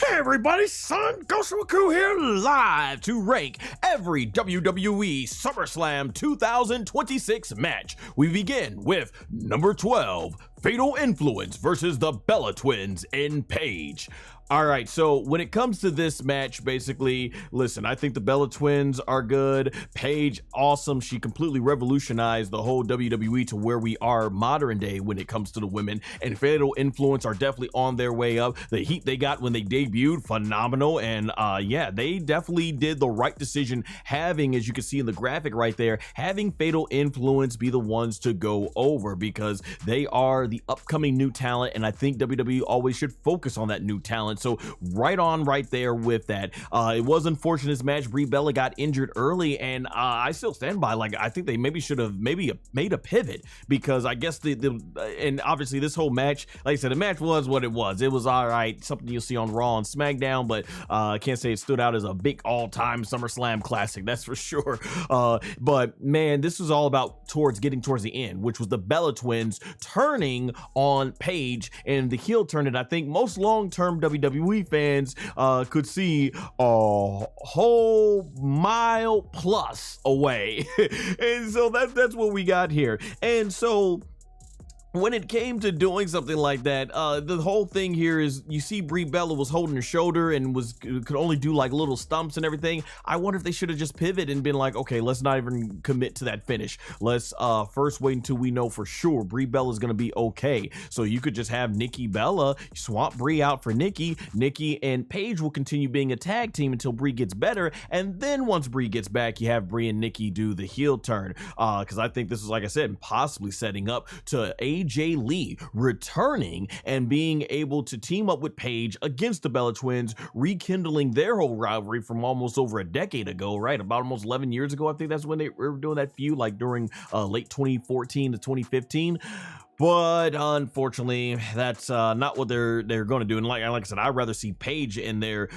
Hey everybody, son, Ghost Raku here, live to rank every WWE SummerSlam 2026 match. We begin with number 12, Fatal Influence versus the Bella Twins in Paige. All right, so when it comes to this match, basically, listen, I think the Bella Twins are good. Paige, awesome. She completely revolutionized the whole WWE to where we are modern day when it comes to the women. And Fatal Influence are definitely on their way up. The heat they got when they debuted, phenomenal. And yeah, they definitely did the right decision having, as you can see in the graphic right there, having Fatal Influence be the ones to go over because they are the upcoming new talent. And I think WWE always should focus on that new talent. So right on right there with that. It was unfortunate this match. Brie Bella got injured early, and I still stand by, like, I think they maybe should have made a pivot because I guess and obviously this whole match, like I said, the match was what it was. It was all right, something you'll see on Raw and SmackDown, but I can't say it stood out as a big all-time SummerSlam classic, that's for sure. But man, this was all about getting towards the end, which was the Bella Twins turning on Paige and the heel turn. And I think most long-term WWE fans could see a whole mile plus away. And so that's what we got here. And so when it came to doing something like that, the whole thing here is you see Brie Bella was holding her shoulder and could only do like little stumps and everything. I wonder if they should have just pivoted and been like, okay, let's not even commit to that finish. Let's first wait until we know for sure Brie Bella is going to be okay. So you could just have Nikki Bella, swap Brie out for Nikki. Nikki and Paige will continue being a tag team until Brie gets better. And then once Brie gets back, you have Brie and Nikki do the heel turn. Because I think this is, like I said, possibly setting up to AJ Lee returning and being able to team up with Paige against the Bella Twins, rekindling their whole rivalry from almost over a decade ago, right? About almost 11 years ago. I think that's when they were doing that feud, like during late 2014 to 2015. But unfortunately, that's not what they're going to do. And like I said, I'd rather see Paige in there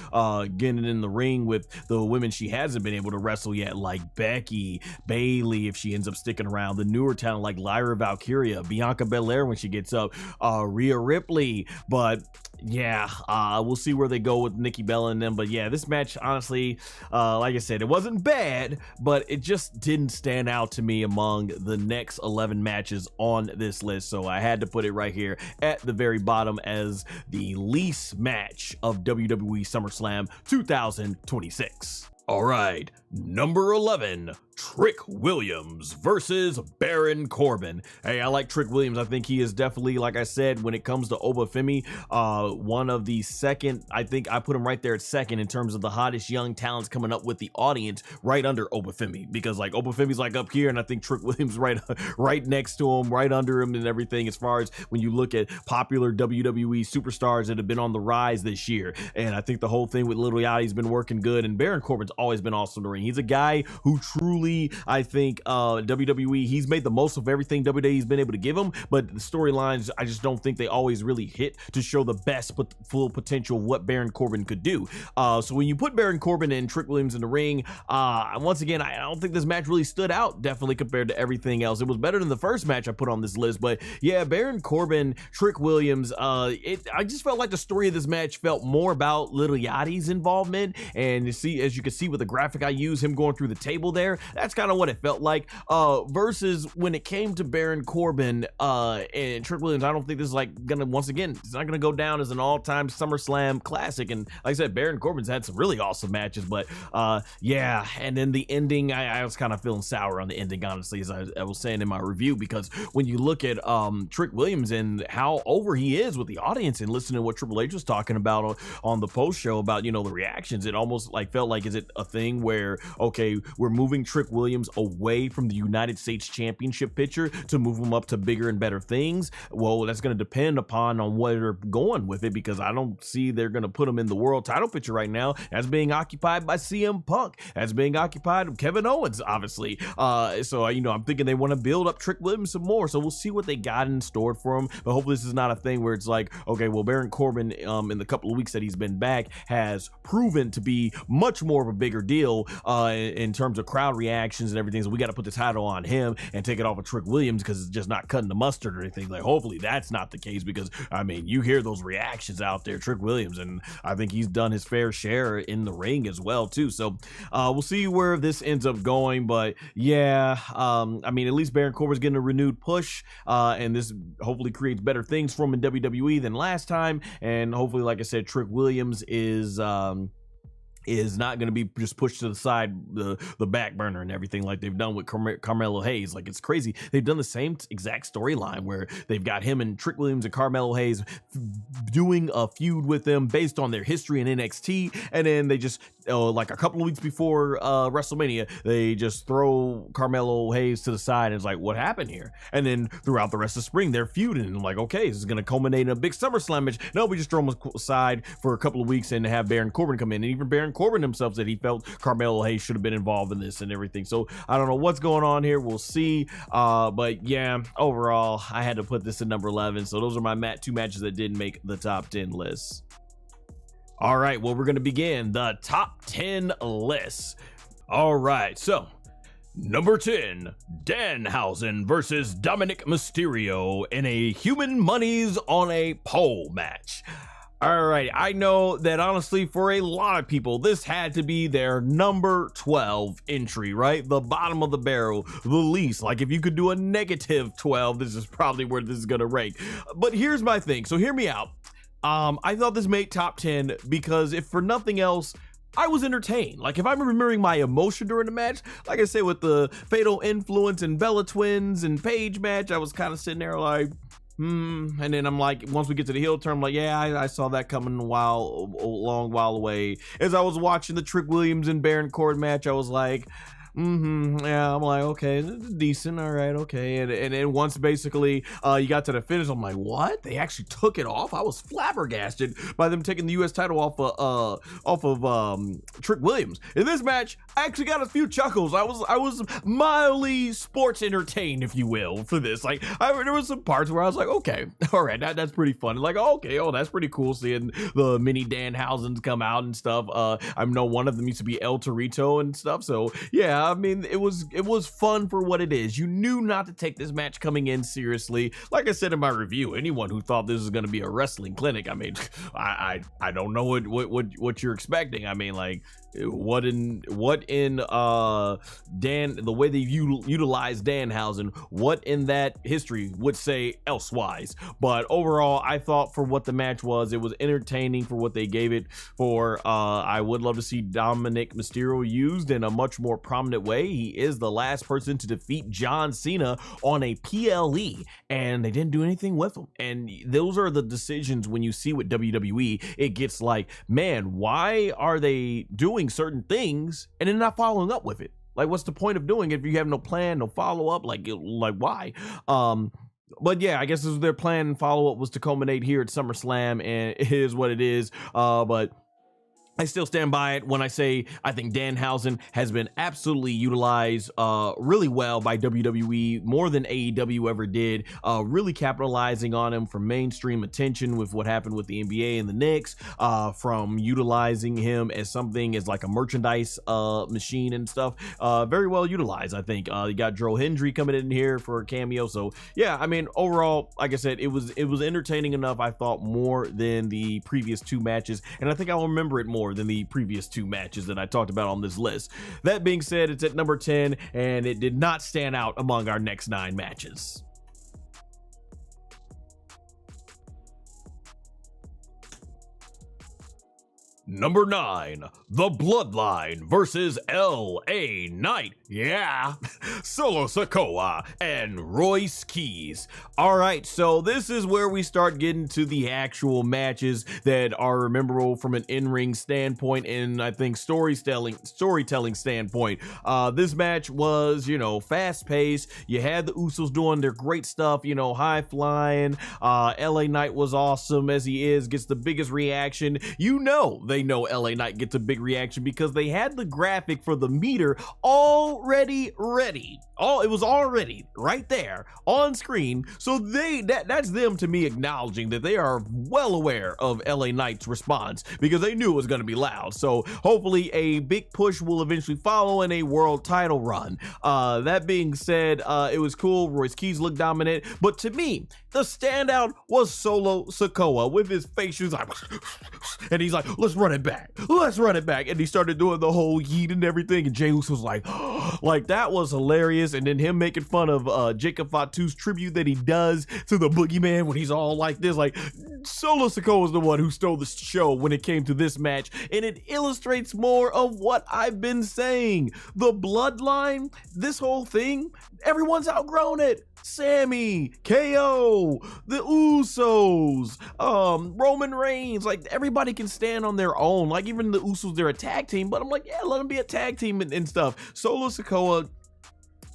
getting in the ring with the women she hasn't been able to wrestle yet, like Becky, Bayley, if she ends up sticking around, the newer talent like Lyra Valkyria, Bianca Belair when she gets up, Rhea Ripley. But yeah, we'll see where they go with Nikki Bella and them. But yeah, this match, honestly, like I said, it wasn't bad, but it just didn't stand out to me among the next 11 matches on this list. So I had to put it right here at the very bottom as the least match of WWE SummerSlam 2026. All right, number 11, Trick Williams versus Baron Corbin. Hey, I like Trick Williams. I think he is definitely, like I said, when it comes to Oba Femi, one of the second, I think I put him right there at second in terms of the hottest young talents coming up with the audience right under Oba Femi, because like Oba Femi's like up here and I think Trick Williams right next to him, right under him and everything, as far as when you look at popular WWE superstars that have been on the rise this year. And I think the whole thing with Little Yachty's been working good, and Baron Corbin's always been awesome to ring. He's a guy who truly, I think, WWE, he's made the most of everything WWE's been able to give him, but the storylines, I just don't think they always really hit to show the best but full potential of what Baron Corbin could do. So when you put Baron Corbin and Trick Williams in the ring, once again, I don't think this match really stood out, definitely compared to everything else. It was better than the first match I put on this list, but yeah, Baron Corbin, Trick Williams, I just felt like the story of this match felt more about Little Yachty's involvement, and you see, as you can see with the graphic I use, him going through the table there, that's kind of what it felt like, versus when it came to Baron Corbin and Trick Williams. I don't think this is like gonna, once again, it's not gonna go down as an all-time SummerSlam classic. And like I said, Baron Corbin's had some really awesome matches, but yeah, and then the ending, I was kind of feeling sour on the ending, honestly, as I was saying in my review, because when you look at Trick Williams and how over he is with the audience, and listening to what Triple H was talking about on the post show about, you know, the reactions, it almost like felt like, is it a thing where, okay, we're moving Trick Williams away from the United States Championship picture to move him up to bigger and better things? Well, that's going to depend upon on where they're going with it, because I don't see they're going to put him in the world title picture right now. That's being occupied by CM Punk. That's being occupied by Kevin Owens, obviously. So, you know, I'm thinking they want to build up Trick Williams some more. So we'll see what they got in store for him. But hopefully this is not a thing where it's like, okay, well, Baron Corbin, in the couple of weeks that he's been back, has proven to be much more of a bigger deal in terms of crowd reaction reactions and everything, so we got to put the title on him and take it off of Trick Williams because it's just not cutting the mustard or anything. Like, hopefully that's not the case, because I mean, you hear those reactions out there, Trick Williams, and I think he's done his fair share in the ring as well too. So we'll see where this ends up going, but yeah, I mean, at least Baron Corbin's getting a renewed push, and this hopefully creates better things for him in WWE than last time, and hopefully, like I said, Trick Williams is not going to be just pushed to the side, the back burner and everything like they've done with Carmelo Hayes. Like, it's crazy. They've done the same exact storyline where they've got him and Trick Williams and Carmelo Hayes doing a feud with them based on their history in NXT, and then they just like a couple of weeks before WrestleMania, they just throw Carmelo Hayes to the side, and it's like, what happened here? And then throughout the rest of spring, they're feuding, and I'm like, okay, this is going to culminate in a big SummerSlam match. No, we just throw them aside for a couple of weeks and have Baron Corbin come in, and even Baron Corbin himself said he felt Carmelo Hayes should have been involved in this and everything. So I don't know what's going on here. We'll see. But yeah, overall, I had to put this at number 11. So those are my two matches that didn't make the top 10 lists. All right, well, we're going to begin the top 10 lists. All right, so number 10, Danhausen versus Dominic Mysterio in a Human Monies on a Pole match. All right, I know that honestly, for a lot of people, this had to be their number 12 entry, right? The bottom of the barrel, the least. Like, if you could do a negative 12, this is probably where this is going to rank. But here's my thing. So hear me out. I thought this made top 10 because, if for nothing else, I was entertained. Like, if I'm remembering my emotion during the match, like I said, with the Fatal Influence and Bella Twins and Paige match, I was kind of sitting there like, and then I'm like, once we get to the heel turn, I'm like, yeah, I saw that coming a long while away. As I was watching the Trick Williams and Baron Corbin match, I was like, yeah, I'm like, okay, this is decent, all right, okay. And then once basically you got to the finish, I'm like, what? They actually took it off? I was flabbergasted by them taking the US title off of Trick Williams. In this match, I actually got a few chuckles. I was mildly sports entertained, if you will, for this. Like, there was some parts where I was like, okay, all right, that's pretty fun. Like, okay, that's pretty cool seeing the mini Danhausens come out and stuff. I know one of them used to be El Torito and stuff, so yeah, I mean, it was fun for what it is. You knew not to take this match coming in seriously. Like I said in my review, anyone who thought this was going to be a wrestling clinic, I mean, I don't know what you're expecting. I mean, like, what in Dan, the way they utilize Danhausen, what in that history would say elsewise? But overall, I thought for what the match was, it was entertaining for what they gave it for. I would love to see Dominic Mysterio used in a much more prominent way. He is the last person to defeat John Cena on a PLE, and they didn't do anything with him. And those are the decisions when you see with WWE, it gets like, man, why are they doing certain things and then not following up with it? Like, what's the point of doing it if you have no plan, no follow-up? Like why? But yeah, I guess this was their plan, and follow-up was to culminate here at SummerSlam, and it is what it is. But I still stand by it when I say I think Danhausen has been absolutely utilized really well by WWE, more than AEW ever did, really capitalizing on him for mainstream attention with what happened with the NBA and the Knicks, from utilizing him as something as like a merchandise machine and stuff. Very well utilized, I think. You got Joe Hendry coming in here for a cameo. So yeah, I mean, overall, like I said, it was entertaining enough, I thought, more than the previous two matches, and I think I'll remember it more than the previous two matches that I talked about on this list. That being said, it's at number 10, and it did not stand out among our next 9 matches. Number 9, The Bloodline versus LA Knight. Yeah, Solo Sikoa and Royce Keys. All right, so this is where we start getting to the actual matches that are memorable from an in-ring standpoint, and I think storytelling standpoint. This match was, fast-paced. You had the Usos doing their great stuff, high-flying. LA Knight was awesome as he is, gets the biggest reaction. they know LA Knight gets a big reaction because they had the graphic for the meter already ready. It was already right there on screen. So that's them to me acknowledging that they are well aware of LA Knight's response because they knew it was going to be loud. So hopefully a big push will eventually follow in a world title run. That being said, it was cool. Royce Keys looked dominant, but to me, the standout was Solo Sikoa with his face. He was like, and he's like, let's run it back. And he started doing the whole yeet and everything. And Jey Uso was like, like that was hilarious. And then him making fun of Jacob Fatu's tribute that he does to the Boogeyman when he's all like this. Like, Solo Sikoa was the one who stole the show when it came to this match. And it illustrates more of what I've been saying. The bloodline, this whole thing, everyone's outgrown it. Sammy, KO, the Usos, Roman Reigns, like everybody can stand on their own. Like even the Usos, they're a tag team, but I'm like, yeah, let them be a tag team and stuff. Solo Sikoa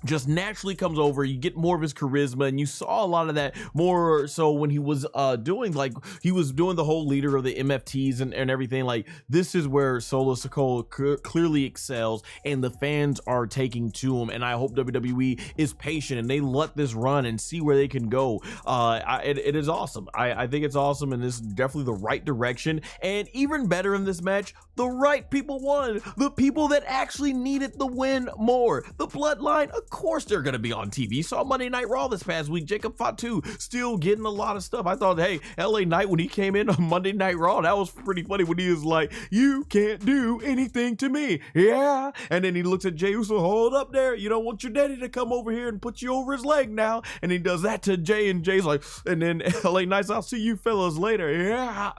just naturally comes over. You get more of his charisma, and you saw a lot of that more so when he was doing the whole leader of the MFTs and everything. Like this is where Solo Sikoa clearly excels, and the fans are taking to him. And I hope WWE is patient and they let this run and see where they can go. It is awesome. I think it's awesome, and this is definitely the right direction. And even better in this match, the right people won. The people that actually needed the win more. The Bloodline, of course they're going to be on TV. Saw Monday Night Raw this past week. Jacob Fatu still getting a lot of stuff. I thought, hey, LA Knight, when he came in on Monday Night Raw, that was pretty funny when he was like, you can't do anything to me. Yeah. And then he looks at Jey Uso, hold up there. You don't want your daddy to come over here and put you over his leg now. And he does that to Jay, and Jay's like, and then LA Knight's, I'll see you fellas later. Yeah.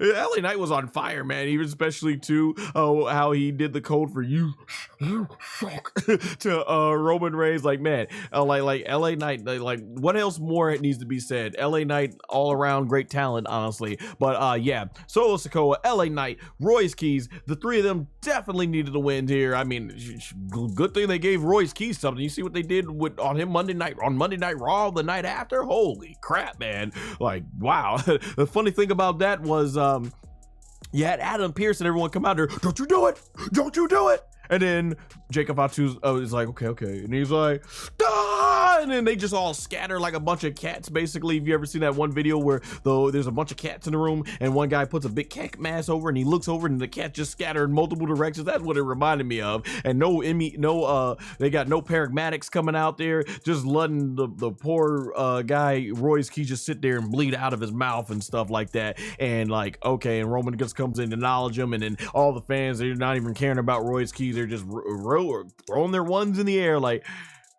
LA Knight was on fire, man. Even especially too how he did the code for you suck to Roman Reigns. Like, man, like LA Knight, like what else more needs to be said? LA Knight, all around great talent, honestly. But yeah, Solo Sikoa, LA Knight, Royce Keys, the three of them definitely needed to win here. I mean, good thing they gave Royce Keys something. You see what they did on him Monday Night Raw the night after? Holy crap, man. Like, wow. The funny thing about that was you had Adam Pearce and everyone come out there, don't you do it. And then Jacob Fatu is like, okay. And he's like, ah! And then they just all scatter like a bunch of cats, basically. If you ever seen that one video where there's a bunch of cats in the room and one guy puts a big cat mask over and he looks over and the cat just scatter in multiple directions. That's what it reminded me of. And they got no paramedics coming out there, just letting the poor guy, Royce Keys, just sit there and bleed out of his mouth and stuff like that. And like, okay, and Roman just comes in to acknowledge him, and then all the fans, they're not even caring about Royce Keys. They're just throwing their ones in the air. Like,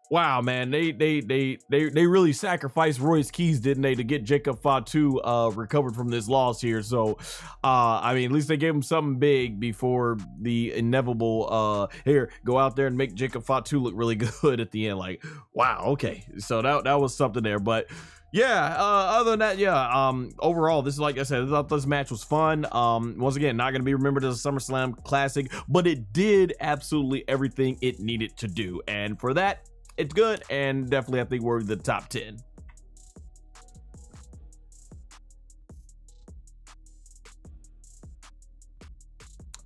wow, man, they really sacrificed Royce Keys, didn't they, to get Jacob Fatu recovered from this loss here. So I mean, at least they gave him something big before the inevitable here, go out there and make Jacob Fatu look really good at the end. Like, wow, okay, so that was something there. But yeah, other than that, yeah, overall, this is, like I said, I thought this match was fun. Once again, not going to be remembered as a SummerSlam classic, but it did absolutely everything it needed to do. And for that, it's good, and definitely I think we're the top 10.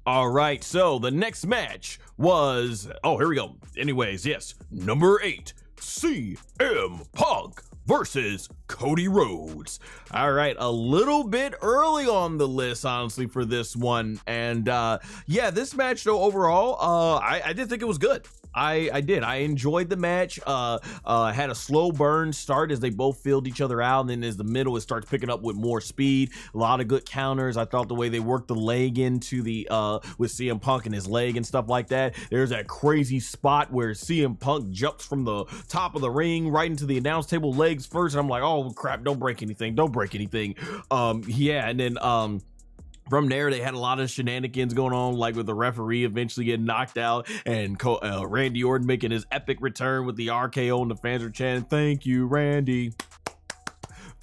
All right, so the next match was, here we go. Anyways, yes, number 8, CM Punk versus Cody Rhodes. All right, a little bit early on the list, honestly, for this one. And yeah, this match, though, overall, I did think it was good. I did. I enjoyed the match. Had a slow burn start as they both filled each other out, and then as the middle, it starts picking up with more speed. A lot of good counters. I thought the way they worked the leg into the with CM Punk and his leg and stuff like that. There's that crazy spot where CM Punk jumps from the top of the ring right into the announce table legs first, and I'm like, oh crap! Don't break anything. Yeah, and then from there, they had a lot of shenanigans going on, like with the referee eventually getting knocked out, and Randy Orton making his epic return with the RKO, and the fans are chanting, "Thank you, Randy.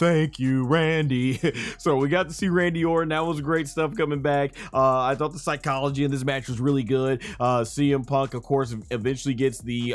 Thank you, Randy. So we got to see Randy Orton. That was great stuff coming back. I thought the psychology in this match was really good. CM Punk, of course, eventually gets the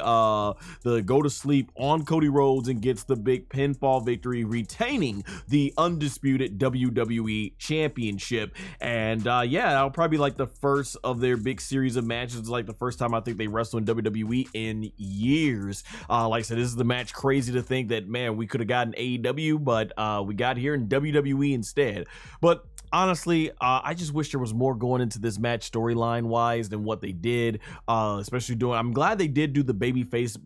go to sleep on Cody Rhodes and gets the big pinfall victory, retaining the undisputed WWE Championship. And yeah, that'll probably be like the first of their big series of matches. It's like the first time I think they wrestled in WWE in years. Like I said, this is the match. Crazy to think that, man, we could have gotten AEW, but we got here in WWE instead. But honestly, I just wish there was more going into this match storyline wise than what they did, especially doing. I'm glad they did do the babyface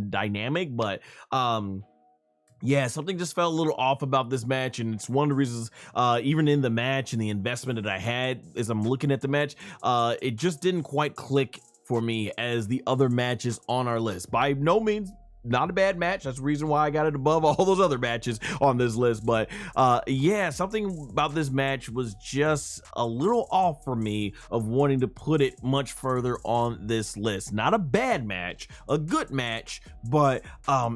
dynamic, but yeah, something just felt a little off about this match, and it's one of the reasons, even in the match and the investment that I had as I'm looking at the match, it just didn't quite click for me as the other matches on our list. By no means not a bad match. That's the reason why I got it above all those other matches on this list. But yeah, something about this match was just a little off for me of wanting to put it much further on this list. Not a bad match, a good match, but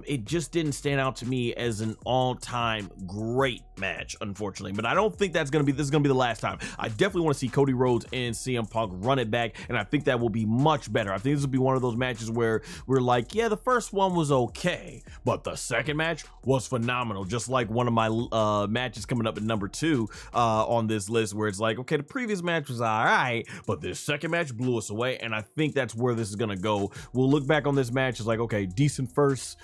it just didn't stand out to me as an all-time great match, unfortunately. But I don't think this is gonna be the last time. I definitely want to see Cody Rhodes and CM Punk run it back, and I think that will be much better. I think this will be one of those matches where we're like, yeah, the first one was okay, but the second match was phenomenal. Just like one of my matches coming up at number 2 on this list, where it's like, okay, the previous match was all right, but this second match blew us away, and I think that's where this is gonna go. We'll look back on this match as like, okay, decent first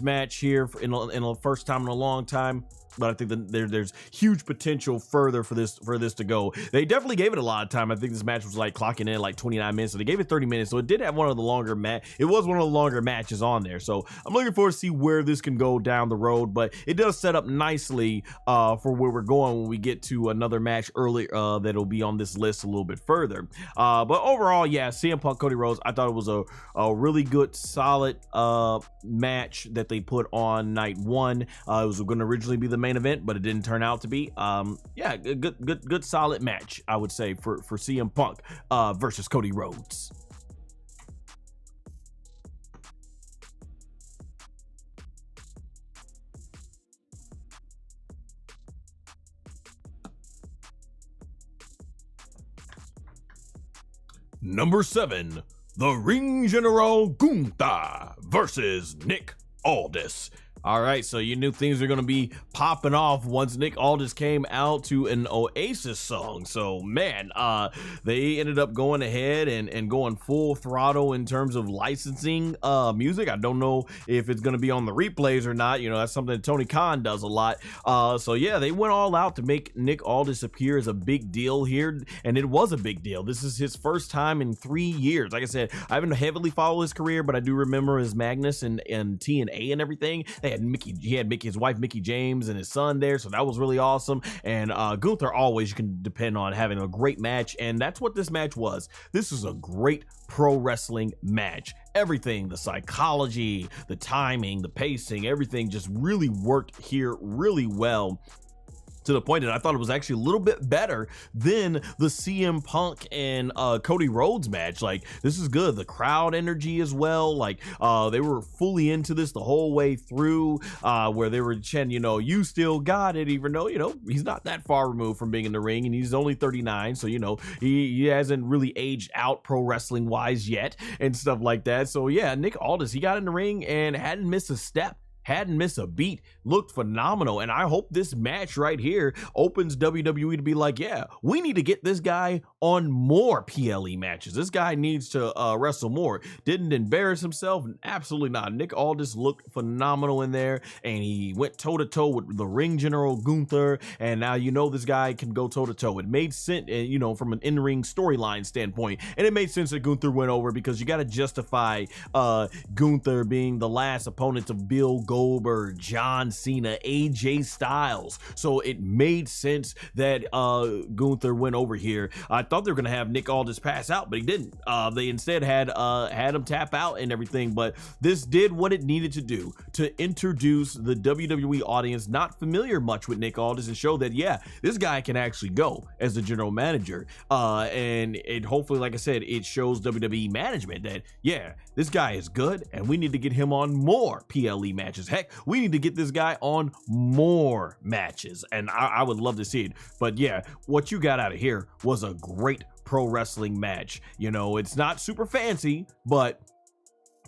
match here in a first time in a long time. But I think that there's huge potential further for this to go. They definitely gave it a lot of time. I think this match was like clocking in like 29 minutes, so they gave it 30 minutes. So it did have one of the longer it was one of the longer matches on there. So I'm looking forward to see where this can go down the road. But it does set up nicely for where we're going when we get to another match early that'll be on this list a little bit further. But overall, yeah, CM Punk, Cody Rhodes, I thought it was a really good, solid match that they put on night 1. It was going to originally be the main event, but it didn't turn out to be. Yeah, good solid match, I would say, for CM Punk versus Cody Rhodes. Number 7, the Ring General Gunther versus Nick Aldis. All right, so you knew things are going to be popping off once Nick Aldis came out to an Oasis song. So, man, they ended up going ahead and going full throttle in terms of licensing music. I don't know if it's going to be on the replays or not. You know, that's something that Tony Khan does a lot. So, yeah, they went all out to make Nick Aldis appear as a big deal here, and it was a big deal. This is his first time in 3 years. Like I said, I haven't heavily followed his career, but I do remember his Magnus and TNA and everything. He had his wife Mickey James and his son there, so that was really awesome. And Gunther, always you can depend on having a great match, and that's what this match was. This is a great pro wrestling match. Everything, the psychology, the timing, the pacing, everything just really worked here really well, to the point that I thought it was actually a little bit better than the CM Punk and Cody Rhodes match. Like, this is good. The crowd energy as well. Like, they were fully into this the whole way through, where they were chanting, you know, you still got it, even though, you know, he's not that far removed from being in the ring, and he's only 39. So, you know, he hasn't really aged out pro wrestling wise yet and stuff like that. So yeah, Nick Aldis, he got in the ring and hadn't missed a step. Hadn't missed a beat, looked phenomenal, and I hope this match right here opens WWE to be like, yeah, we need to get this guy on more PLE matches. This guy needs to wrestle more. Didn't embarrass himself, absolutely not. Nick Aldis looked phenomenal in there, and he went toe-to-toe with the Ring General Gunther, and now you know this guy can go toe-to-toe. It made sense, you know, from an in-ring storyline standpoint, and it made sense that Gunther went over, because you got to justify Gunther being the last opponent of Bill Goldberg, John Cena, AJ Styles. So it made sense that Gunther went over here. I thought they were gonna have Nick Aldis pass out, but he didn't. They instead had him tap out and everything. But this did what it needed to do to introduce the WWE audience not familiar much with Nick Aldis and show that, yeah, this guy can actually go as the general manager. And it hopefully, like I said, it shows WWE management that, yeah, this guy is good, and we need to get him on more PLE matches. matches. Heck, we need to get this guy on more matches, and I would love to see it. But yeah, what you got out of here was a great pro wrestling match. You know, it's not super fancy, but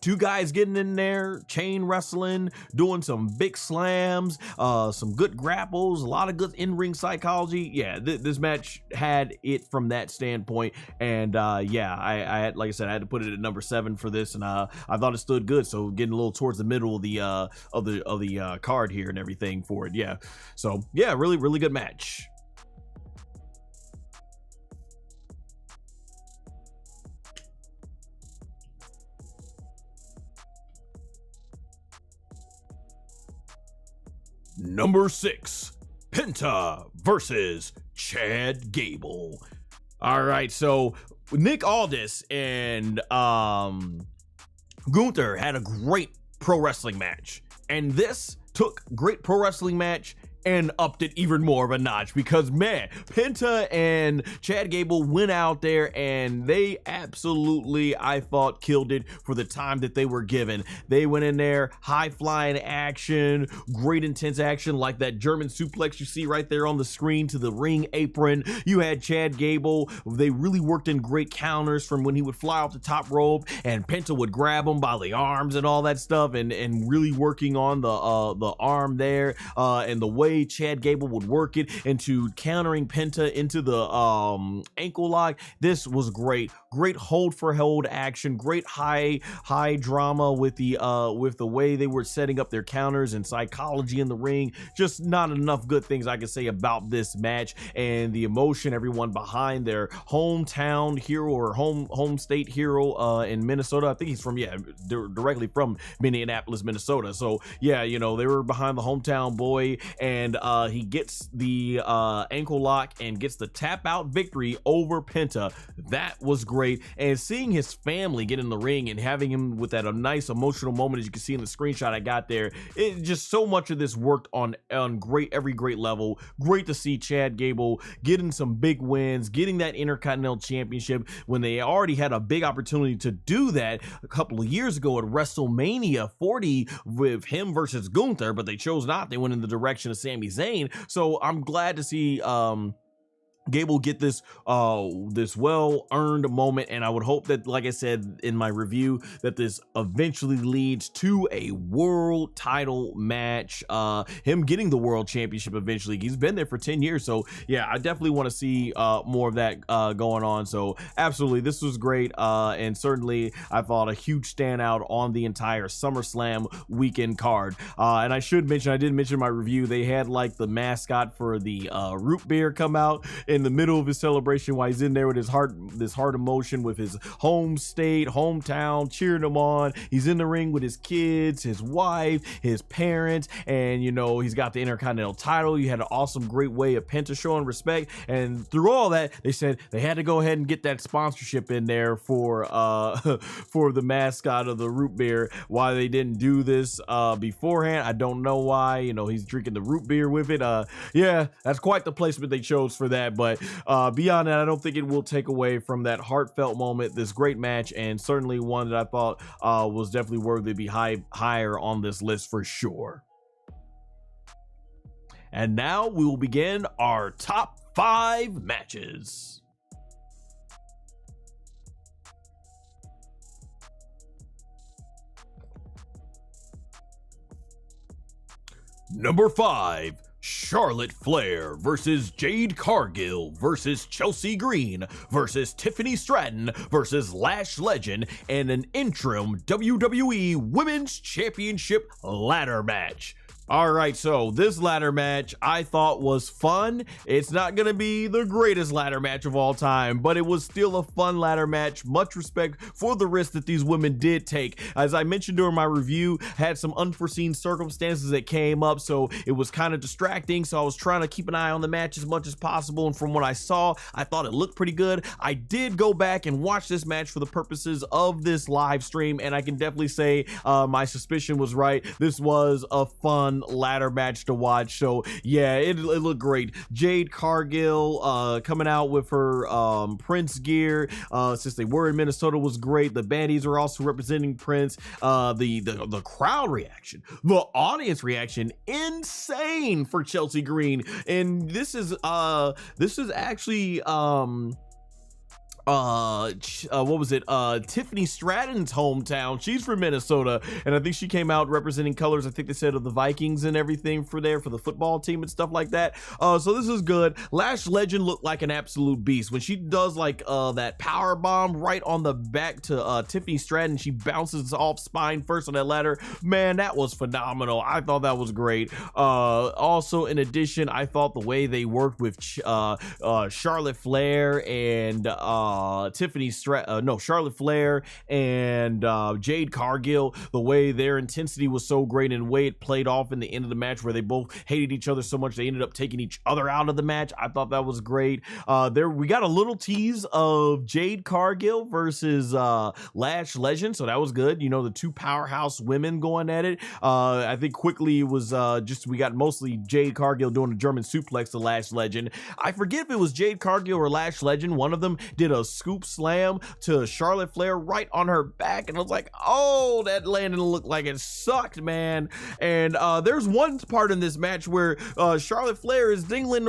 two guys getting in there, chain wrestling, doing some big slams, some good grapples, a lot of good in-ring psychology. Yeah, this match had it from that standpoint. And yeah, I had, like I said, I had to put it at number 7 for this, and I thought it stood good. So getting a little towards the middle of the card here and everything for it. Yeah, so yeah, really good match. Number 6, Penta versus Chad Gable. All right, so Nick Aldis and Gunther had a great pro wrestling match, and this took great pro wrestling match and upped it even more of a notch, because man, Penta and Chad Gable went out there and they absolutely, I thought, killed it for the time that they were given. They went in there, high flying action, great intense action, like that German suplex you see right there on the screen to the ring apron. You had Chad Gable, they really worked in great counters from when he would fly off the top rope and Penta would grab him by the arms and all that stuff, and really working on the arm there, and the way Chad Gable would work it into countering Penta into the ankle lock. This was great hold for hold action, great high drama with the way they were setting up their counters and psychology in the ring. Just not enough good things I can say about this match, and the emotion, everyone behind their hometown hero or home state hero in Minnesota. I think he's from, directly from Minneapolis, Minnesota. So yeah, you know, they were behind the hometown boy, and he gets the ankle lock and gets the tap out victory over Penta. That was great. And seeing his family get in the ring and having him with that nice emotional moment, as you can see in the screenshot I got there, it just, so much of this worked on every great level. Great to see Chad Gable getting some big wins, getting that Intercontinental Championship when they already had a big opportunity to do that a couple of years ago at WrestleMania 40 with him versus Gunther, but they chose not. They went in the direction of Sami Zayn. So I'm glad to see Gable get this well-earned moment, and I would hope that, like I said in my review, that this eventually leads to a world title match, him getting the world championship eventually. He's been there for 10 years, so yeah, I definitely want to see more of that going on. So absolutely, this was great, and certainly I thought a huge standout on the entire SummerSlam weekend card. And I should mention, I did mention in my review, they had like the mascot for the root beer come out in the middle of his celebration while he's in there with his heart emotion with his home state, hometown, cheering him on. He's in the ring with his kids, his wife, his parents, and you know, he's got the Intercontinental title. You had an awesome, great way of Penta showing respect, and through all that, they said they had to go ahead and get that sponsorship in there for for the mascot of the root beer. Why they didn't do this beforehand, I don't know why. You know, he's drinking the root beer with it. Yeah, that's quite the placement they chose for that. But beyond that, I don't think it will take away from that heartfelt moment, this great match, and certainly one that I thought was definitely worthy to be higher on this list for sure. And now we will begin our top 5 matches. Number 5, Charlotte Flair versus Jade Cargill versus Chelsea Green versus Tiffany Stratton versus Lash Legend in an interim WWE Women's Championship ladder match. All right, so this ladder match I thought was fun. It's not going to be the greatest ladder match of all time, but it was still a fun ladder match. Much respect for the risk that these women did take. As I mentioned during my review, had some unforeseen circumstances that came up, so it was kind of distracting. So I was trying to keep an eye on the match as much as possible, and from what I saw, I thought it looked pretty good. I did go back and watch this match for the purposes of this live stream, and I can definitely say my suspicion was right. This was a fun fun ladder match to watch. So yeah, it looked great. Jade Cargill coming out with her Prince gear since they were in Minnesota was great. The baddies are also representing Prince. The crowd reaction, the audience reaction, insane for Chelsea Green. And this is actually what was it, Tiffany Stratton's hometown. She's from Minnesota, and I think she came out representing colors, I think they said, of the Vikings and everything for the football team and stuff like that. So this is good. Lash Legend looked like an absolute beast when she does like that power bomb right on the back to Tiffany Stratton. She bounces off spine first on that ladder. Man, that was phenomenal. I thought that was great. Also, in addition, I thought the way they worked with Charlotte Flair and Charlotte Flair and Jade Cargill, the way their intensity was so great and the way it played off in the end of the match where they both hated each other so much they ended up taking each other out of the match. I thought that was great. We got a little tease of Jade Cargill versus Lash Legend, so that was good. You know, the two powerhouse women going at it. I think quickly it was we got mostly Jade Cargill doing a German suplex to Lash Legend. I forget if it was Jade Cargill or Lash Legend. One of them did a scoop slam to Charlotte Flair right on her back, and I was like, oh, that landing looked like it sucked, man. And there's one part in this match where Charlotte Flair is dingling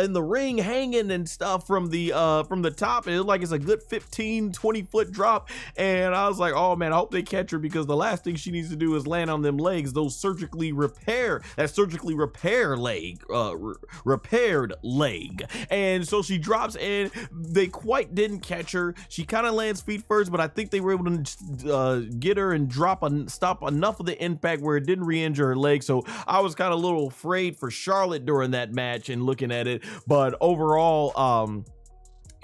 in the ring, hanging and stuff from the top, and it looked like it's a good 15-20 foot drop, and I was like, oh man, I hope they catch her, because the last thing she needs to do is land on them legs, repaired leg. And so she drops, and they quite didn't catch her. She kind of lands feet first, but I think they were able to get her and stop enough of the impact where it didn't re-injure her leg. So I was kind of a little afraid for Charlotte during that match and looking at it, but overall,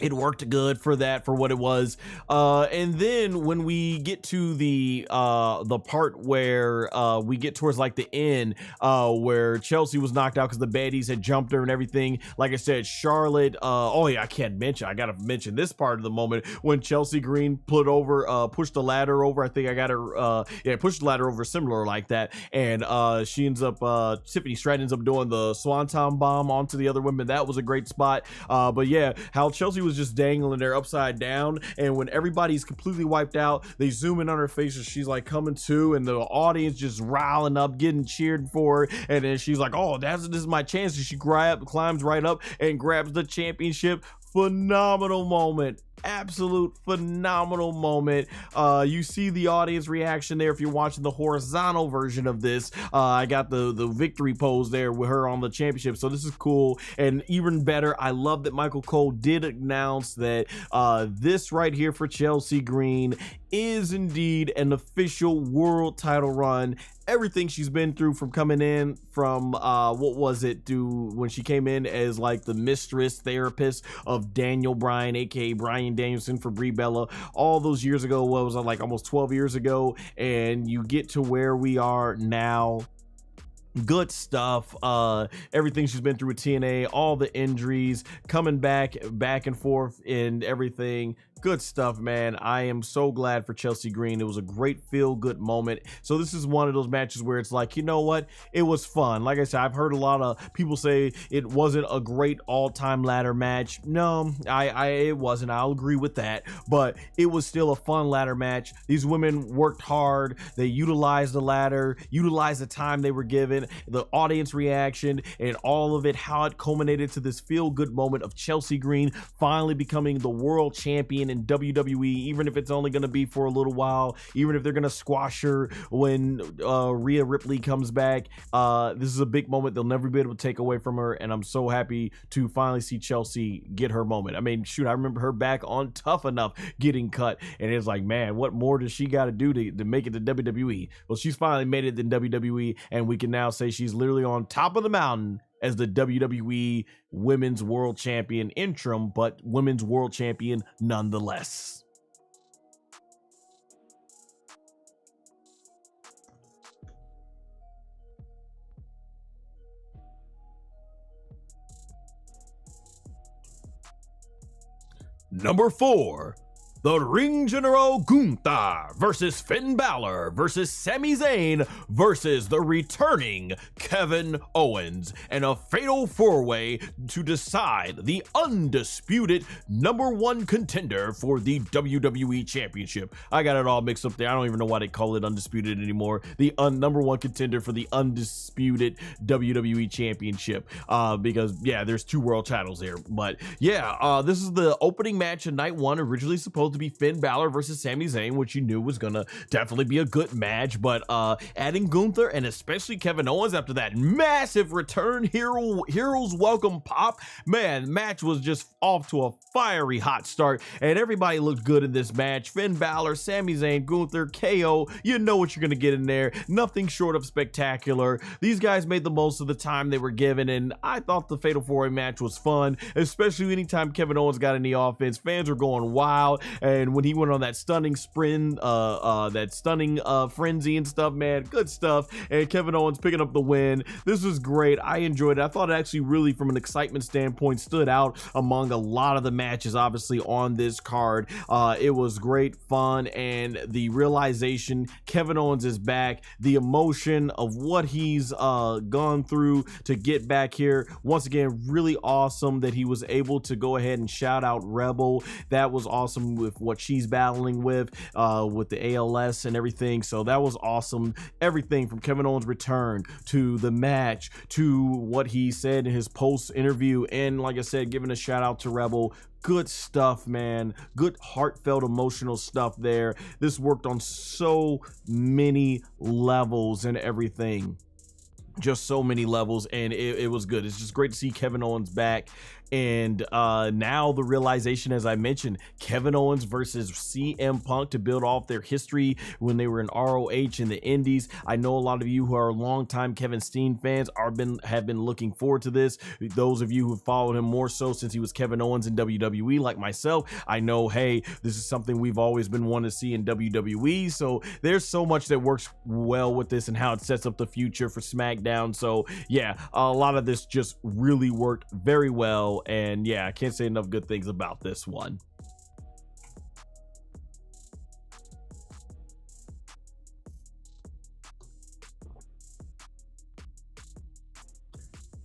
it worked good for what it was. And then when we get to the part where we get towards like the end, where Chelsea was knocked out because the baddies had jumped her and everything. Like I said, Charlotte, oh yeah, I gotta mention this part of the moment when Chelsea Green pushed the ladder over. I think I got her, pushed the ladder over similar like that. And she ends up, Tiffany Stratton ends up doing the Swanton bomb onto the other women. That was a great spot. But yeah, how Chelsea was just dangling there upside down, and when everybody's completely wiped out, they zoom in on her face as she's like coming to, and the audience just riling up, getting cheered for her, and then she's like, oh, this is my chance, and she climbs right up and grabs the championship. Phenomenal moment. Absolute phenomenal moment. You see the audience reaction there if you're watching the horizontal version of this. I got the victory pose there with her on the championship, so this is cool. And even better, I love that Michael Cole did announce that this right here for Chelsea Green is indeed an official world title run. Everything she's been through, from coming in from when she came in as like the mistress therapist of Daniel Bryan, aka Bryan Danielson, for Brie Bella, all those years ago. What was it, like almost 12 years ago? And you get to where we are now. Good stuff. Everything she's been through with TNA, all the injuries, coming back and forth and everything. Good stuff, man. I am so glad for Chelsea Green. It was a great feel-good moment. So this is one of those matches where it's like, you know what? It was fun. Like I said, I've heard a lot of people say it wasn't a great all-time ladder match. No, it wasn't. I'll agree with that. But it was still a fun ladder match. These women worked hard. They utilized the ladder, utilized the time they were given, the audience reaction, and all of it, how it culminated to this feel-good moment of Chelsea Green finally becoming the world champion in WWE, even if it's only going to be for a little while, even if they're going to squash her when Rhea Ripley comes back. This is a big moment they'll never be able to take away from her, and I'm so happy to finally see Chelsea get her moment. I mean, shoot, I remember her back on Tough Enough getting cut, and it's like, man, what more does she got to do to make it to WWE? Well, she's finally made it to WWE, and we can now say she's literally on top of the mountain as the WWE Women's World Champion, interim, but Women's World Champion nonetheless. Number 4, The Ring General Gunther versus Finn Balor versus Sami Zayn versus the returning Kevin Owens in a fatal four-way to decide the undisputed #1 contender for the WWE Championship. I got it all mixed up there. I don't even know why they call it undisputed anymore. The #1 contender for the undisputed WWE Championship, because yeah, there's 2 world titles there. But yeah, this is the opening match of night 1, originally supposed to be Finn Balor versus Sami Zayn, which you knew was gonna definitely be a good match, but adding Gunther and especially Kevin Owens after that massive return heroes welcome pop, man, match was just off to a fiery hot start, and everybody looked good in this match. Finn Balor, Sami Zayn, Gunther, KO, you know what you're gonna get in there. Nothing short of spectacular. These guys made the most of the time they were given, and I thought the Fatal 4-Way match was fun, especially anytime Kevin Owens got any offense. Fans were going wild, and when he went on that stunning sprint, that stunning frenzy and stuff, man, good stuff. And Kevin Owens picking up the win. This was great. I enjoyed it. I thought it actually really, from an excitement standpoint, stood out among a lot of the matches, obviously, on this card. It was great fun, and the realization Kevin Owens is back, the emotion of what he's gone through to get back here. Once again, really awesome that he was able to go ahead and shout out Rebel. That was awesome with what she's battling with the ALS and everything. So that was awesome. Everything from Kevin Owens' return to the match to what he said in his post interview, and like I said, giving a shout out to Rebel. Good stuff, man. Good heartfelt emotional stuff there. This worked on so many levels and everything. Just so many levels, and it was good. It's just great to see Kevin Owens back. And now the realization, as I mentioned, Kevin Owens versus CM Punk to build off their history when they were in ROH in the Indies. I know a lot of you who are longtime Kevin Steen fans have been looking forward to this. Those of you who have followed him more so since he was Kevin Owens in WWE, like myself, I know, hey, this is something we've always been wanting to see in WWE. So there's so much that works well with this and how it sets up the future for SmackDown. So yeah, a lot of this just really worked very well. And yeah, I can't say enough good things about this one.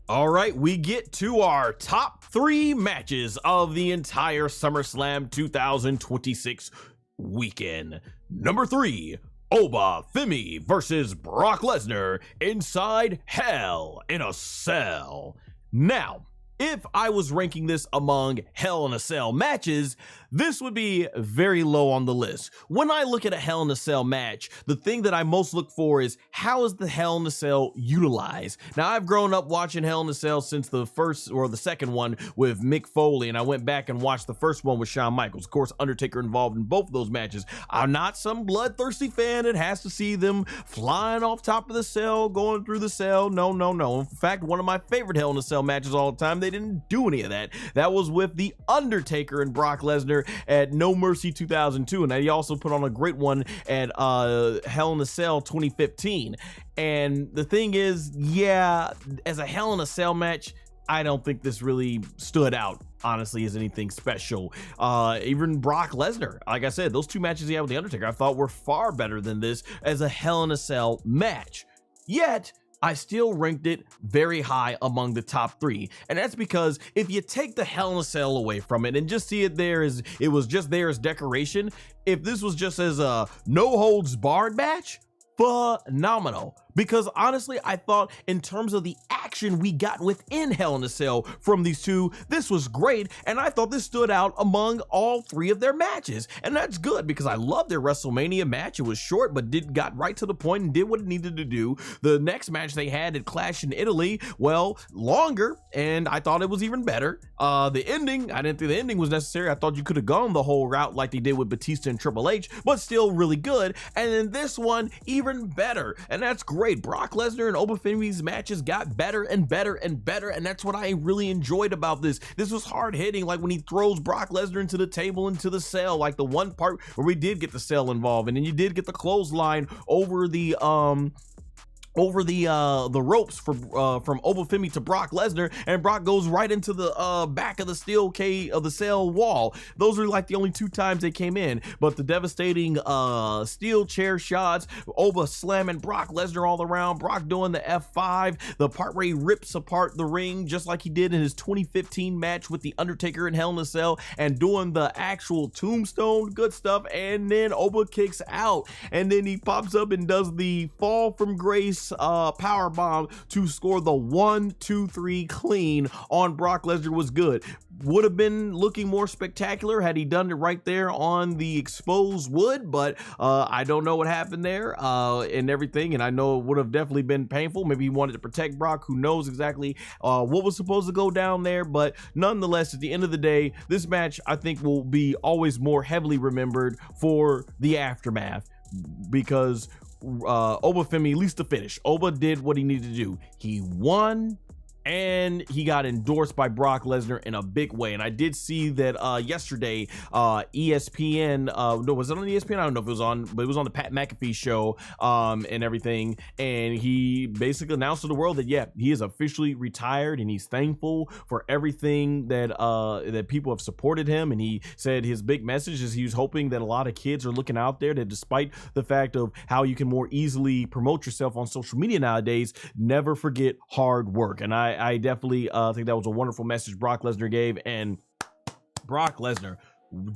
All right, we get to our top 3 matches of the entire SummerSlam 2026 weekend. Number 3, Oba Femi versus Brock Lesnar inside Hell in a Cell. Now, if I was ranking this among Hell in a Cell matches, this would be very low on the list. When I look at a Hell in a Cell match, the thing that I most look for is how is the Hell in a Cell utilized? Now, I've grown up watching Hell in a Cell since the first or the second one with Mick Foley, and I went back and watched the first one with Shawn Michaels. Of course, Undertaker involved in both of those matches. I'm not some bloodthirsty fan that has to see them flying off top of the cell, going through the cell. No, no, no. In fact, one of my favorite Hell in a Cell matches all the time, they didn't do any of that. That was with the Undertaker and Brock Lesnar at No Mercy 2002, and he also put on a great one at Hell in a Cell 2015. And the thing is, yeah, as a Hell in a Cell match, I don't think this really stood out, honestly, as anything special. Even Brock Lesnar, like I said, those 2 matches he had with the Undertaker, I thought were far better than this as a Hell in a Cell match. Yet I still ranked it very high among the top 3. And that's because if you take the Hell in a Cell away from it and just see it there as it was just there as decoration, if this was just as a no holds barred match, phenomenal. Because honestly, I thought in terms of the action we got within Hell in a Cell from these 2, this was great, and I thought this stood out among all 3 of their matches. And that's good because I love their WrestleMania match. It was short, but got right to the point and did what it needed to do. The next match they had at Clash in Italy, well, longer, and I thought it was even better. The ending, I didn't think the ending was necessary. I thought you could have gone the whole route like they did with Batista and Triple H, but still really good. And then this one, even better, and that's great. Brock Lesnar and Oba Femi's matches got better and better and better, and that's what I really enjoyed about this. This was hard hitting, like when he throws Brock Lesnar into the table, into the cell, like the one part where we did get the cell involved, and then you did get the clothesline over the over the ropes from Oba Femi to Brock Lesnar, and Brock goes right into the back of the cell wall. Those are like the only 2 times they came in, but the devastating steel chair shots, Oba slamming Brock Lesnar all around, Brock doing the F5, the part where he rips apart the ring just like he did in his 2015 match with the Undertaker in Hell in a Cell, and doing the actual tombstone, good stuff. And then Oba kicks out, and then he pops up and does the fall from grace power bomb to score the 1-2-3 clean on Brock Lesnar. Was good. Would have been looking more spectacular had he done it right there on the exposed wood, but I don't know what happened there and everything, and I know it would have definitely been painful. Maybe he wanted to protect Brock. Who knows exactly what was supposed to go down there, but nonetheless, at the end of the day, this match I think will be always more heavily remembered for the aftermath, because Oba Femi, at least the finish, Oba did what he needed to do. He won, and he got endorsed by Brock Lesnar in a big way. And I did see that yesterday, ESPN, no, was it on ESPN? I don't know if it was on, but it was on the Pat McAfee show and everything. And he basically announced to the world that, yeah, he is officially retired, and he's thankful for everything that that people have supported him. And he said his big message is he was hoping that a lot of kids are looking out there, that despite the fact of how you can more easily promote yourself on social media nowadays, never forget hard work. And I definitely think that was a wonderful message Brock Lesnar gave. And Brock Lesnar,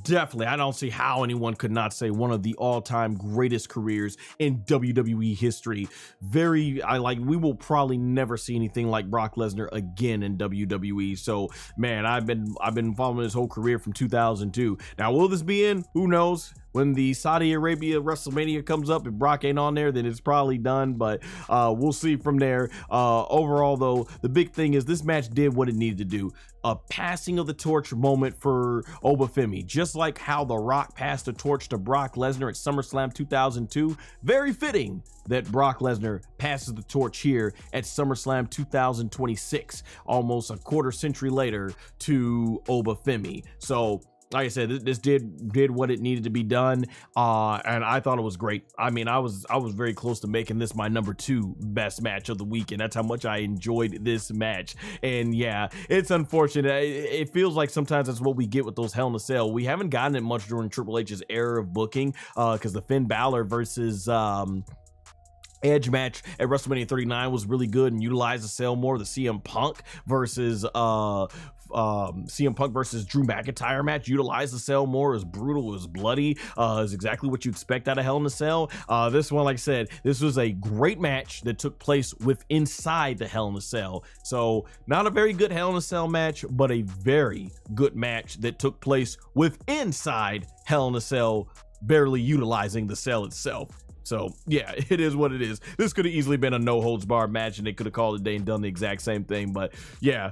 definitely, I don't see how anyone could not say one of the all-time greatest careers in WWE history. We will probably never see anything like Brock Lesnar again in WWE. So, man, I've been following his whole career from 2002. Now, will this be in? Who knows? When the Saudi Arabia WrestleMania comes up, if Brock ain't on there, then it's probably done, but we'll see from there. Overall, though, the big thing is this match did what it needed to do. A passing of the torch moment for Oba Femi, just like how The Rock passed the torch to Brock Lesnar at SummerSlam 2002. Very fitting that Brock Lesnar passes the torch here at SummerSlam 2026, almost a quarter century later, to Oba Femi. So, like I said, this did what it needed to be done, and I thought it was great. I mean, I was very close to making this my number 2 best match of the weekend. That's how much I enjoyed this match. And yeah, it's unfortunate. It feels like sometimes that's what we get with those Hell in a Cell. We haven't gotten it much during Triple H's era of booking, because the Finn Balor versus Edge match at WrestleMania 39 was really good and utilized the cell more. The CM Punk versus Drew McIntyre match utilized the cell more. It was brutal, it was bloody, is exactly what you expect out of Hell in a Cell. This one, like I said, this was a great match that took place inside the Hell in a Cell. So not a very good Hell in a Cell match, but a very good match that took place inside Hell in a Cell, barely utilizing the cell itself. So yeah, it is what it is. This could have easily been a no holds barred match, and they could have called it a day and done the exact same thing. But yeah,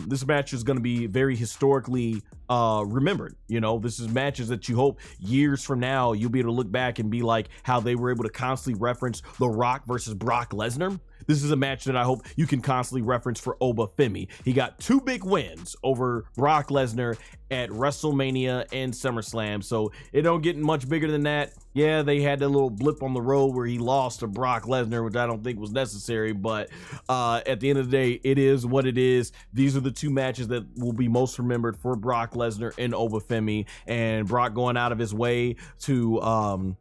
this match is going to be very historically remembered. You know, this is matches that you hope years from now you'll be able to look back and be like how they were able to constantly reference The Rock versus Brock Lesnar. This is a match that I hope you can constantly reference for Oba Femi. He got 2 big wins over Brock Lesnar at WrestleMania and SummerSlam, so it don't get much bigger than that. Yeah, they had a little blip on the road where he lost to Brock Lesnar, which I don't think was necessary, but at the end of the day, it is what it is. These are the 2 matches that will be most remembered for Brock Lesnar and Oba Femi, and Brock going out of his way to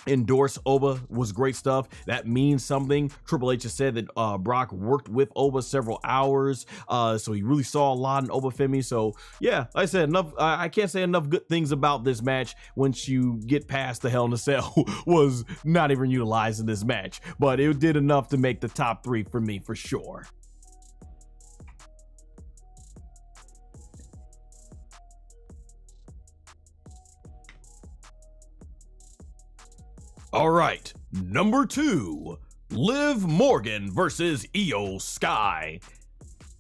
endorse Oba was great stuff. That means something. Triple H has said that Brock worked with Oba several hours, so he really saw a lot in Oba Femi. So yeah, like I said, enough. I can't say enough good things about this match once you get past the Hell in a Cell was not even utilized in this match, but it did enough to make the top 3 for me for sure. All right, number 2, Liv Morgan versus IYO SKY.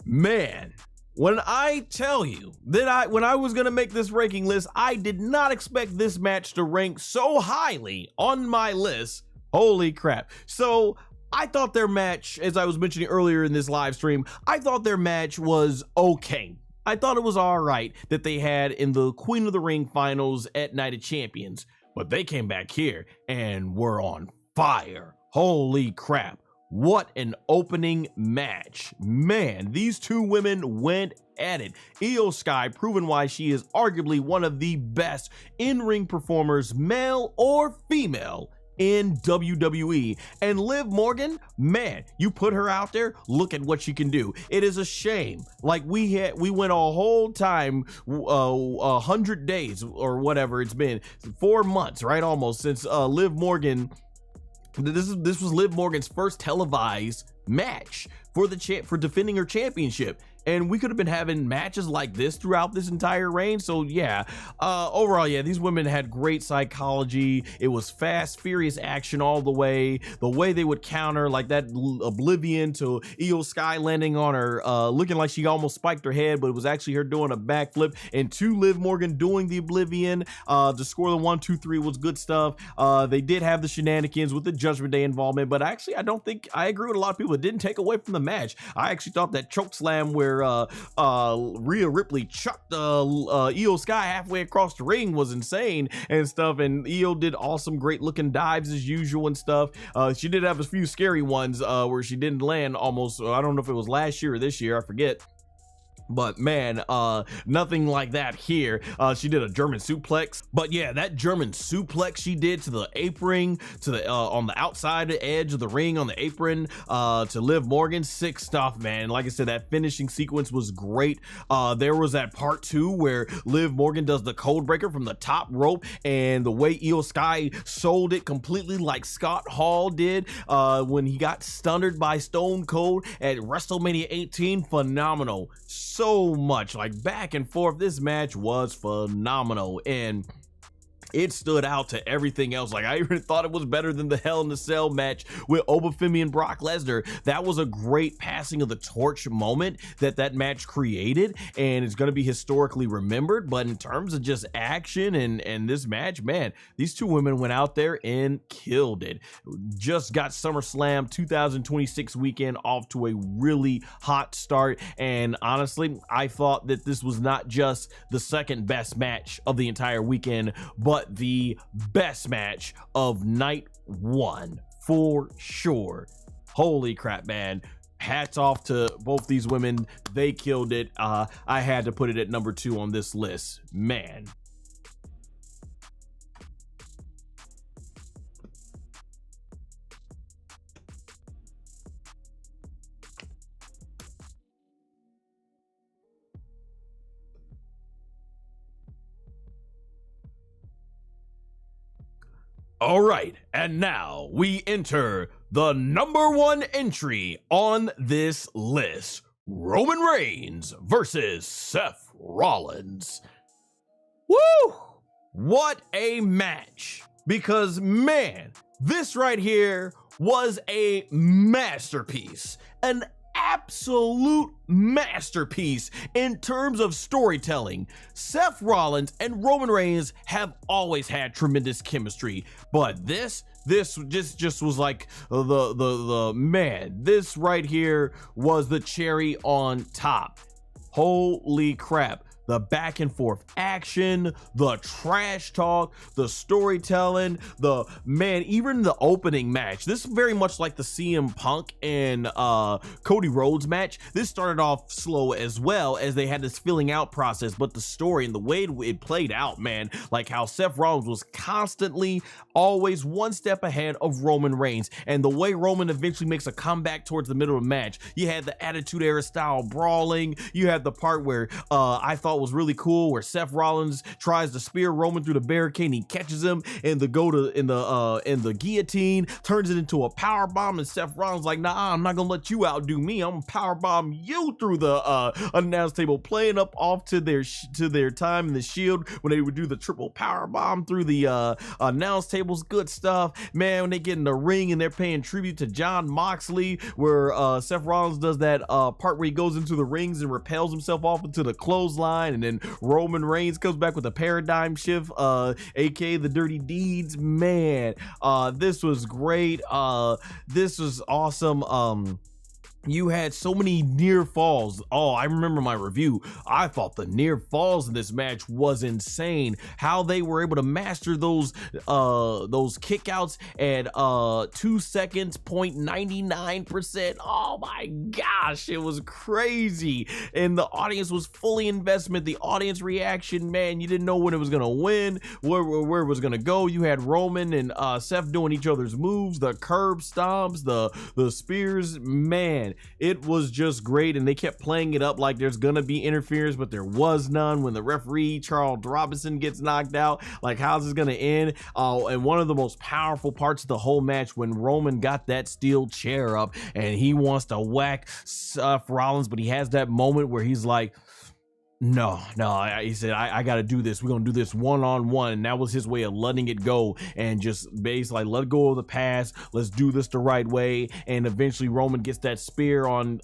Man, when I tell you that when I was going to make this ranking list, I did not expect this match to rank so highly on my list. Holy crap. So I thought their match, as I was mentioning earlier in this live stream, I thought their match was okay. I thought it was all right that they had in the Queen of the Ring finals at Night of Champions. But they came back here and were on fire. Holy crap. What an opening match. Man, these two women went at it. IYO SKY proven why she is arguably one of the best in-ring performers, male or female, in WWE. And Liv Morgan, man, you put her out there, look at what she can do. It is a shame. Like we went a whole time, 100 days or whatever it's been, 4 months, right? Almost since Liv Morgan. This was Liv Morgan's first televised match for defending her championship, and we could have been having matches like this throughout this entire reign. So yeah, overall, yeah, these women had great psychology. It was fast, furious action all the way. The way they would counter, like that oblivion to IYO SKY landing on her, looking like she almost spiked her head, but it was actually her doing a backflip, and to Liv Morgan doing the oblivion to score the 1, 2, 3 was good stuff. They did have the shenanigans with the Judgment Day involvement, but actually I agree with a lot of people. It didn't take away from the match. I actually thought that choke slam where Rhea Ripley chucked IYO SKY halfway across the ring was insane and stuff, and IYO did awesome, great looking dives as usual and stuff. She did have a few scary ones where she didn't land almost, I don't know if it was last year or this year, I forget. But man, nothing like that here. She did a German suplex, but yeah, that German suplex she did to the apron, to the on the outside edge of the ring on the apron, to Liv Morgan, sick stuff, man. Like I said, that finishing sequence was great. There was that part 2 where Liv Morgan does the code breaker from the top rope, and the way IYO SKY sold it completely, like Scott Hall did when he got stunned by Stone Cold at WrestleMania 18. Phenomenal. So much, like, back and forth. This match was phenomenal, and it stood out to everything else. Like, I even thought it was better than the Hell in a Cell match with Oba Femi and Brock Lesnar. That was a great passing of the torch moment that match created, and it's going to be historically remembered. But in terms of just action and this match, man, these two women went out there and killed it. Just got SummerSlam 2026 weekend off to a really hot start, and honestly, I thought that this was not just the second best match of the entire weekend, but the best match of night 1 for sure. Holy crap, man. Hats off to both these women. They killed it. I had to put it at number 2 on this list, man. All right, and now we enter the number 1 entry on this list: Roman Reigns versus Seth Rollins. Woo! What a match! Because, man, this right here was a masterpiece. An absolute masterpiece in terms of storytelling. Seth Rollins and Roman Reigns have always had tremendous chemistry, but this just was like the man. This right here was the cherry on top. Holy crap. The back and forth action, the trash talk, the storytelling, even the opening match. This is very much like the CM Punk and Cody Rhodes match. This started off slow as well, as they had this filling out process, but the story and the way it played out, man, like how Seth Rollins was constantly always one step ahead of Roman Reigns, and the way Roman eventually makes a comeback towards the middle of the match. You had the Attitude Era style brawling. You had the part where I thought was really cool, where Seth Rollins tries to spear Roman through the barricade, and he catches him in the guillotine, turns it into a power bomb, and Seth Rollins like, nah, I'm not gonna let you outdo me. I'm gonna power bomb you through the announce table, playing up off to their time in the Shield when they would do the triple power bomb through the announce tables. Good stuff, man. When they get in the ring and they're paying tribute to Jon Moxley, where Seth Rollins does that part where he goes into the rings and repels himself off into the clothesline, and then Roman Reigns comes back with a paradigm shift, aka the Dirty Deeds. Man, this was great. This was awesome. You had so many near falls. Oh, I remember my review. I thought the near falls in this match was insane. How they were able to master those kickouts at 2 seconds, 0.99%. Oh my gosh, it was crazy. And the audience was fully invested. The audience reaction, man, you didn't know when it was gonna win, where it was gonna go. You had Roman and Seth doing each other's moves, the curb stomps, the spears, man. It was just great, and they kept playing it up like there's gonna be interference, but there was none. When the referee Charles Robinson gets knocked out, like, how's this gonna end? And one of the most powerful parts of the whole match, when Roman got that steel chair up and he wants to whack Seth Rollins, but he has that moment where he's like, no, he said, I gotta do this. We're gonna do this one-on-one. And that was his way of letting it go and just basically like, let go of the past. Let's do this the right way. And eventually Roman gets that spear on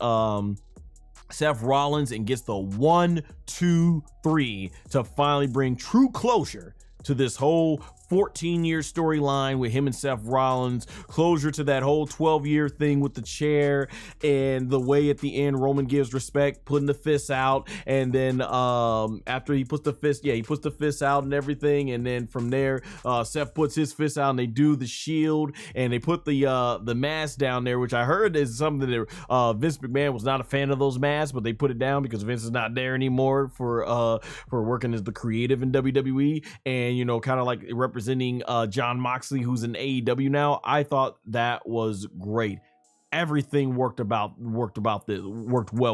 Seth Rollins and gets the 1, 2, 3 to finally bring true closure to this whole 14-year storyline with him and Seth Rollins, closure to that whole 12-year thing with the chair, and the way at the end Roman gives respect, putting the fists out, and then after he puts the fist, he puts the fists out and everything, and then from there Seth puts his fist out and they do the shield, and they put the mask down there, which I heard is something that Vince McMahon was not a fan of those masks, but they put it down because Vince is not there anymore for working as the creative in WWE, and you know, kind of like representing John Moxley, who's in AEW now. I thought that was great. Everything worked well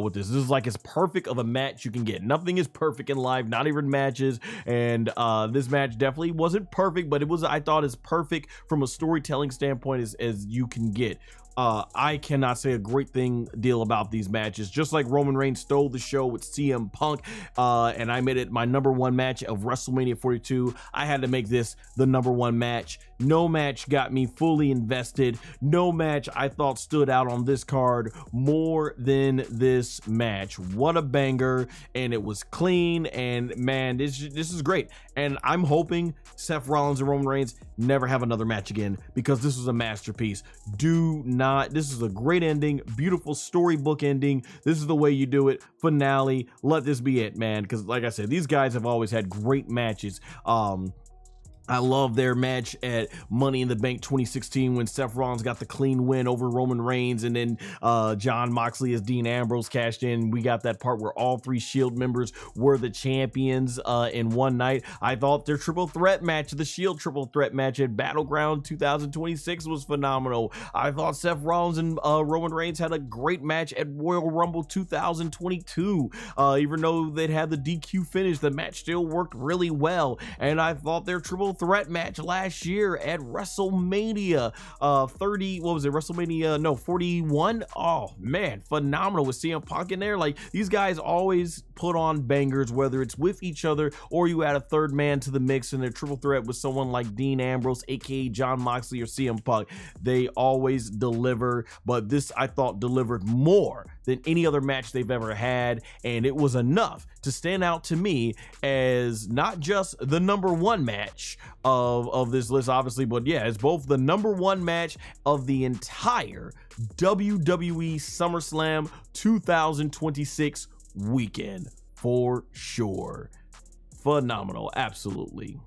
with this. This is like as perfect of a match you can get. Nothing is perfect in life, not even matches. And this match definitely wasn't perfect, but it was, I thought, as perfect from a storytelling standpoint as you can get. I cannot say a great deal about these matches. Just like Roman Reigns stole the show with CM Punk, and I made it my #1 match of WrestleMania 42, I had to make this the #1 match. No match got me fully invested. No match I thought stood out on this card more than this match. What a banger, and it was clean, and man, this is great. And I'm hoping Seth Rollins and Roman Reigns never have another match again, because this was a masterpiece. This is a great ending, beautiful storybook ending. This is the way you do it. Finale, let this be it, man, because like I said, these guys have always had great matches. I love their match at Money in the Bank 2016 when Seth Rollins got the clean win over Roman Reigns, and then John Moxley as Dean Ambrose cashed in. We got that part where all 3 Shield members were the champions in one night. I thought their triple threat match, the Shield triple threat match at Battleground 2026, was phenomenal. I thought Seth Rollins and Roman Reigns had a great match at Royal Rumble 2022. Even though they'd had the DQ finish, the match still worked really well. And I thought their triple threat match last year at WrestleMania 41. Oh man, phenomenal with CM Punk in there. Like, these guys always put on bangers, whether it's with each other or you add a third man to the mix in their triple threat with someone like Dean Ambrose, aka John Moxley, or CM Punk. They always deliver, but this, I thought, delivered more than any other match they've ever had, and it was enough to stand out to me as not just the #1 match of this list, obviously, but yeah, it's both the #1 match of the entire WWE SummerSlam 2026 weekend, for sure. Phenomenal, absolutely.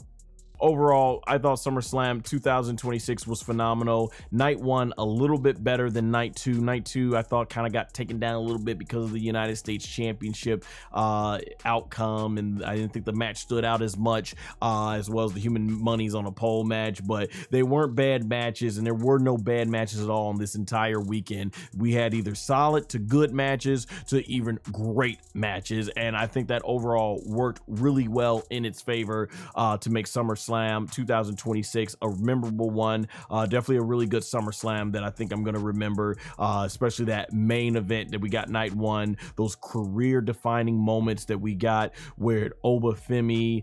Overall, I thought SummerSlam 2026 was phenomenal. Night 1 a little bit better than night 2. Night 2 I thought kind of got taken down a little bit because of the United States Championship outcome, and I didn't think the match stood out as much, as well as the Human Monies on a Pole match. But they weren't bad matches, and there were no bad matches at all on this entire weekend. We had either solid to good matches to even great matches, and I think that overall worked really well in its favor to make SummerSlam 2026 a memorable one. Definitely a really good SummerSlam that I think I'm going to remember, especially that main event that we got night 1, those career defining moments that we got where Oba Femi,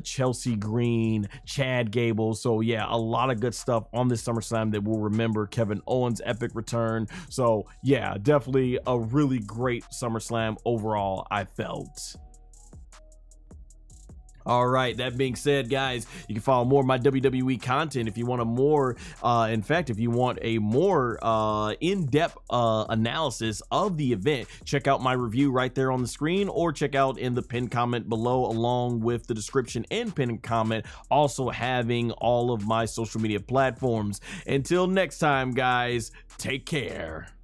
Chelsea Green, Chad Gable. So yeah, a lot of good stuff on this SummerSlam that we'll remember. Kevin Owens' epic return. So yeah, definitely a really great SummerSlam overall, I felt. All right, that being said, guys, you can follow more of my WWE content if you want a more, in fact, if you want a more in-depth analysis of the event. Check out my review right there on the screen, or check out in the pinned comment below, along with the description and pinned comment, also having all of my social media platforms. Until next time, guys, take care.